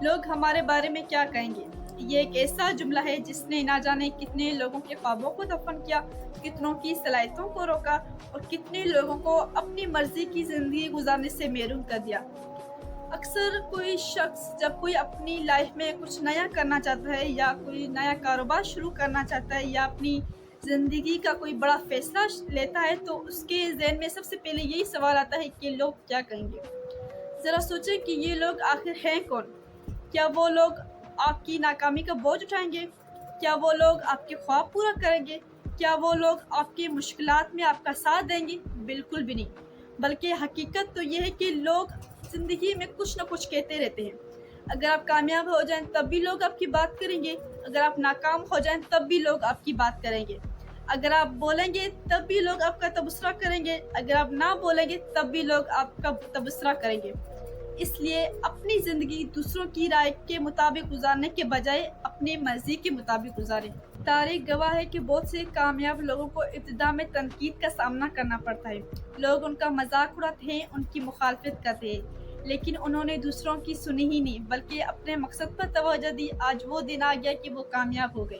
لوگ ہمارے بارے میں کیا کہیں گے؟ یہ ایک ایسا جملہ ہے جس نے نہ جانے کتنے لوگوں کے خوابوں کو دفن کیا، کتنوں کی صلاحیتوں کو روکا اور کتنے لوگوں کو اپنی مرضی کی زندگی گزارنے سے محروم کر دیا۔ اکثر کوئی شخص جب کوئی اپنی لائف میں کچھ نیا کرنا چاہتا ہے یا کوئی نیا کاروبار شروع کرنا چاہتا ہے یا اپنی زندگی کا کوئی بڑا فیصلہ لیتا ہے تو اس کے ذہن میں سب سے پہلے یہی سوال آتا ہے کہ لوگ کیا کہیں گے۔ ذرا سوچیں کہ یہ لوگ آخر ہیں کون؟ کیا وہ لوگ آپ کی ناکامی کا بوجھ اٹھائیں گے؟ کیا وہ لوگ آپ کے خواب پورا کریں گے؟ کیا وہ لوگ آپ کی مشکلات میں آپ کا ساتھ دیں گے؟ بالکل بھی نہیں، بلکہ حقیقت تو یہ ہے کہ لوگ زندگی میں کچھ نہ کچھ کہتے رہتے ہیں۔ اگر آپ کامیاب ہو جائیں تب بھی لوگ آپ کی بات کریں گے، اگر آپ ناکام ہو جائیں تب بھی لوگ آپ کی بات کریں گے، اگر آپ بولیں گے تب بھی لوگ آپ کا تبصرہ کریں گے، اگر آپ نہ بولیں گے تب بھی لوگ آپ کا تبصرہ کریں گے۔ اس لیے اپنی زندگی دوسروں کی رائے کے مطابق گزارنے کے بجائے اپنی مرضی کے مطابق گزاریں۔ تاریخ گواہ ہے کہ بہت سے کامیاب لوگوں کو ابتدا میں تنقید کا سامنا کرنا پڑتا ہے۔ لوگ ان کا مذاق اڑاتے ہیں، ان کی مخالفت کرتے ہیں، لیکن انہوں نے دوسروں کی سنی ہی نہیں بلکہ اپنے مقصد پر توجہ دی۔ آج وہ دن آ گیا کہ وہ کامیاب ہو گئے۔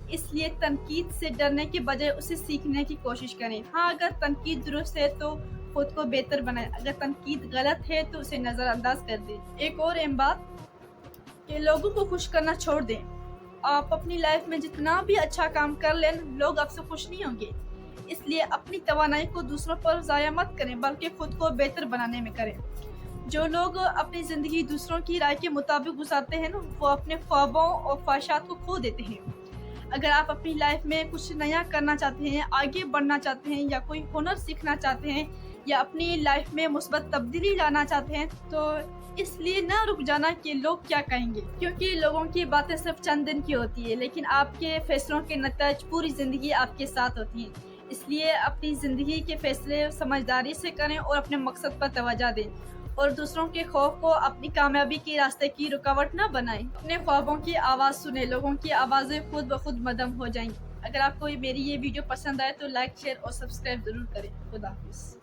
اس لیے تنقید سے ڈرنے کے بجائے اسے سیکھنے کی کوشش کریں۔ ہاں، اگر تنقید درست ہے تو خود کو بہتر بنائیں، اگر تنقید غلط ہے تو اسے نظر انداز کر دیں۔ ایک اور اہم بات کہ لوگوں کو خوش کرنا چھوڑ دیں۔ آپ اپنی لائف میں جتنا بھی اچھا کام کر لیں، لوگ آپ سے خوش نہیں ہوں گے۔ اس لیے اپنی توانائی کو دوسروں پر ضائع مت کریں بلکہ خود کو بہتر بنانے میں کریں۔ جو لوگ اپنی زندگی دوسروں کی رائے کے مطابق گزارتے ہیں وہ اپنے خوابوں اور خواہشات کو کھو دیتے ہیں۔ اگر آپ اپنی لائف میں کچھ نیا کرنا چاہتے ہیں، آگے بڑھنا چاہتے ہیں یا کوئی ہنر سیکھنا چاہتے ہیں یا اپنی لائف میں مثبت تبدیلی لانا چاہتے ہیں تو اس لیے نہ رک جانا کہ لوگ کیا کہیں گے، کیونکہ لوگوں کی باتیں صرف چند دن کی ہوتی ہے لیکن آپ کے فیصلوں کے نتائج پوری زندگی آپ کے ساتھ ہوتی ہیں۔ اس لیے اپنی زندگی کے فیصلے سمجھداری سے کریں اور اپنے مقصد پر توجہ دیں اور دوسروں کے خوف کو اپنی کامیابی کے راستے کی رکاوٹ نہ بنائیں۔ اپنے خوابوں کی آواز سنیں، لوگوں کی آوازیں خود بخود مدھم ہو جائیں گی۔ اگر آپ کو میری یہ ویڈیو پسند آئے تو لائک، شیئر اور سبسکرائب ضرور کریں۔ خدا حافظ۔